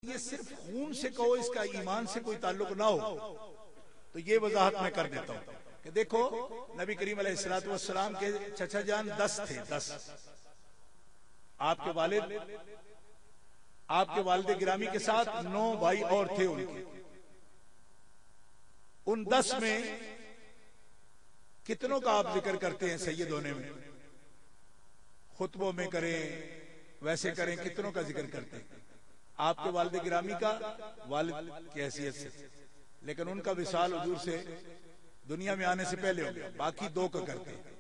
یہ صرف خون سے کہو اس کا ایمان سے کوئی تعلق نہ ہو تو یہ وضاحت میں کر دیتا ہوں کہ دیکھو نبی کریم علیہ الصلوۃ والسلام کے چچا جان 10 تھے 10 آپ کے والد گرامی کے ساتھ 9 بھائی اور تھے ان کے ان 10 میں کتنوں کا آپ ذکر کرتے ہیں سید ہونے میں خطبوں میں کریں ویسے کریں کتنوں کا ذکر کرتے ہیں آپ کے والد گرامی کا والد کی حیثیت سے لیکن ان کا وصال حضور سے دنیا میں آنے سے پہلے ہو گیا باقی 2 کا کرتے ہیں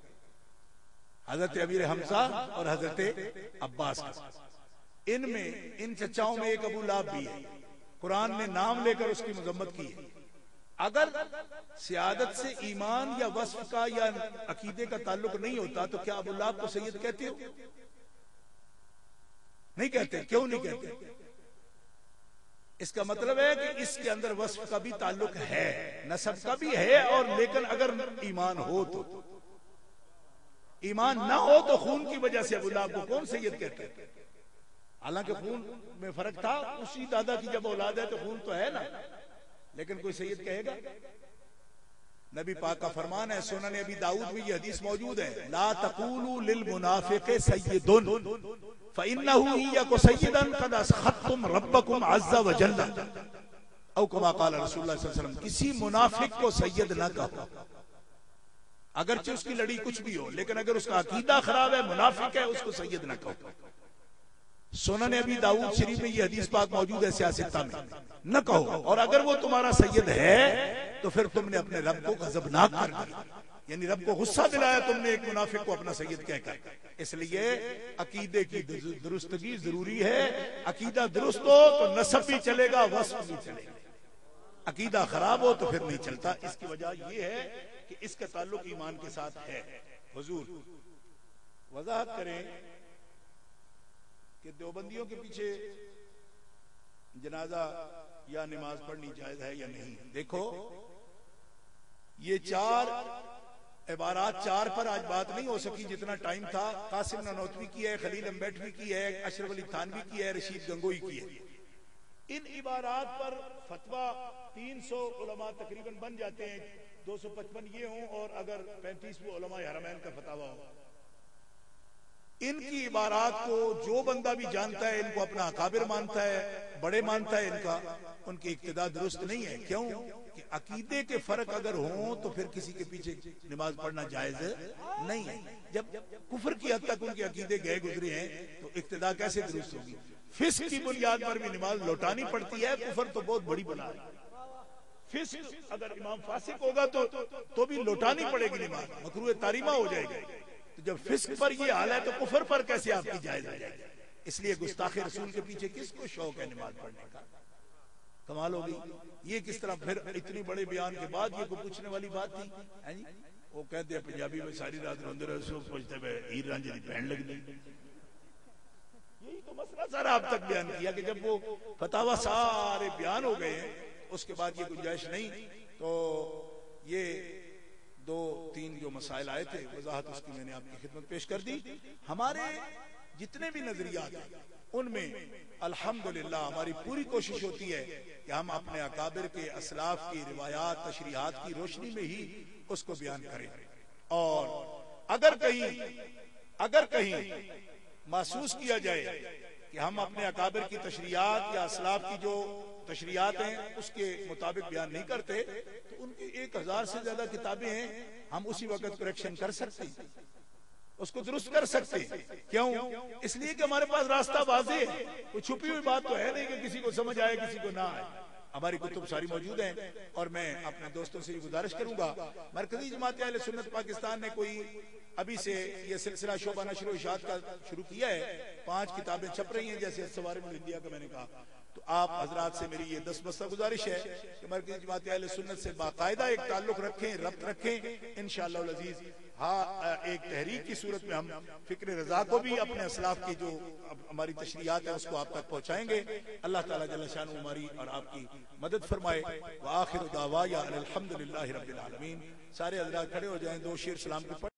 حضرت امیر حمزہ اور حضرت عباس کا ان میں ان چچاؤں میں ایک ابو لہب بھی ہے قرآن نے نام لے کر اس کی مذمت کی ہے اگر سیادت سے ایمان یا وصف کا یا عقیدے کا تعلق نہیں ہوتا تو کیا ابو لہب کو سید کہتے ہو نہیں کہتے کیوں نہیں کہتے اس کا مطلب ہے کہ اس کے اندر وصف کا بھی تعلق ہے نسب کا بھی ہے اور لیکن اگر ایمان ہو تو ایمان نہ ہو تو خون کی وجہ سے ابو لہب کو کون سید کہتے ہیں حالانکہ خون میں فرق تھا اسی دادا کی جب اولاد ہے تو خون تو ہے نا لیکن کوئی سید کہے گا نبی پاک کا فرمان ہے سنن ابی داؤد میں یہ حدیث موجود ہے لا تقولوا للمنافق سید فإنه يكن سيدا قد أسخطتم ربكم عز وجل او كما قال رسول اللہ صلی اللہ علیہ وسلم کسی منافق کو سید نہ کہو اگرچہ اس کی لڑی کچھ بھی ہو لیکن اگر اس کا عقیدہ خراب ہے منافق ہے اس کو سید نہ کہو سنن ابی داؤد شریف میں یہ حدیث پاک موجود ہے سیاستہ میں نہ کہو اور اگر وہ تمہارا سید ہے تو پھر تم نے اپنے رب کو غضبناک کر دیا یعنی رب کو غصہ دلایا تم نے ایک منافق کو اپنا سید کہہ کر اس لیے عقیدے کی درستگی ضروری ہے عقیدہ درست ہو تو نسب بھی چلے گا وصف بھی چلے گا عقیدہ خراب ہو تو پھر نہیں چلتا اس کی وجہ یہ ہے کہ اس کا تعلق ایمان کے ساتھ ہے حضور وضاحت کریں کہ دیوبندیوں کے پیچھے جنازہ یا نماز پڑھنی جائز ہے یا نہیں دیکھو یہ 4 عبارات 4 پر آج بات نہیں ہو سکی جتنا ٹائم تھا قاسم نانوتوی کی ہے خلیل امبیٹوی کی ہے اشرف علی تھانوی کی ہے رشید گنگوئی کی ہے ان عبارات پر فتویٰ 300 علماء تقریباً بن جاتے ہیں 255 یہ ہوں اور اگر 35 وہ علماء حرمین کا فتاویٰ ہو ان کی عبارات کو جو بندہ بھی جانتا ہے ان کو اپنا اکابر مانتا ہے بڑے مانتا ہے ان کا ان کی اقتداء درست نہیں ہے کیوں کہ عقیدے کے فرق اگر ہوں تو پھر کسی کے پیچھے نماز پڑھنا جائز نہیں ہے جب کفر کی حد تک ان کے عقیدے گئے گزرے ہیں تو اقتداء کیسے درست ہوگی فسق کی بنیاد پر بھی نماز لوٹانی پڑتی ہے کفر تو بہت بڑی بلا ہے فسق اگر امام فاسق ہوگا تو بھی لوٹانی پڑے گی نماز مکروہ تحریمہ ہو جائے گی تو جب فسق پر یہ حال ہے تو کفر پر کیسے آپ کی جائز آ جائے گی اس لیے گستاخ رسول کے پیچھے کس کو شوق ہے نماز پڑھنے کا کمال ہوگی یہ کس طرح پھر اتنی بڑے بیان کے بعد یہ کو پوچھنے والی بات تھی وہ کہتے ہیں پنجابی میں ساری رات روندے رہے سو پوچھتے ہوئے ہیر رانجھے کی بہن لگ گئی یہی تو مسئلہ سارا اب تک بیان کیا کہ جب وہ فتاوی سارے بیان ہو گئے ہیں اس کے بعد یہ گنجائش نہیں تو یہ 2-3 جو مسائل آئے تھے وضاحت اس کی میں نے آپ کی خدمت پیش کر دی ہمارے جتنے بھی نظریات ہیں ان میں الحمدللہ ہماری پوری کوشش ہوتی ہے کہ ہم اپنے اکابر کے اسلاف کی روایات تشریحات کی روشنی میں ہی اس کو بیان کریں اور اگر کہیں محسوس کیا جائے کہ ہم اپنے اکابر کی تشریحات یا اسلاف کی جو تشریحات ہیں اس کے مطابق بیان نہیں کرتے تو ان کی 1000 سے زیادہ کتابیں ہیں ہم اسی وقت کریکشن کر سکتے ہیں اس کو درست کر سکتے ہیں کیوں اس لیے کہ ہمارے پاس راستہ واضح ہے کوئی چھپی ہوئی بات تو ہے نہیں کہ کسی کو سمجھ آئے کسی کو نہ آئے ہماری کتب ساری موجود ہیں اور میں اپنے دوستوں سے یہ گزارش کروں گا مرکزی جماعت اہل سنت پاکستان نے کوئی ابھی سے یہ سلسلہ شعبہ نشر و اشاعت کا شروع کیا ہے 5 کتابیں چھپ رہی ہیں جیسے سوارم الانبیاء کا میں نے کہا تو آپ حضرات سے میری یہ 10 بستہ گزارش ہے کہ مرکزی جماعت اہل سنت سے باقاعدہ ایک تعلق رکھیں ربط رکھیں انشاءاللہ العزیز ایک تحریک کی صورت میں ہم فکر رضا کو بھی اپنے اسلاف کی جو ہماری تشریحات ہیں اس کو آپ تک پہنچائیں گے اللہ تعالیٰ جل شانہ ہماری اور آپ کی مدد فرمائے وآخر دعوایا الحمدللہ رب العالمین سارے حضرات کھڑے ہو جائیں 2 شعر سلام کی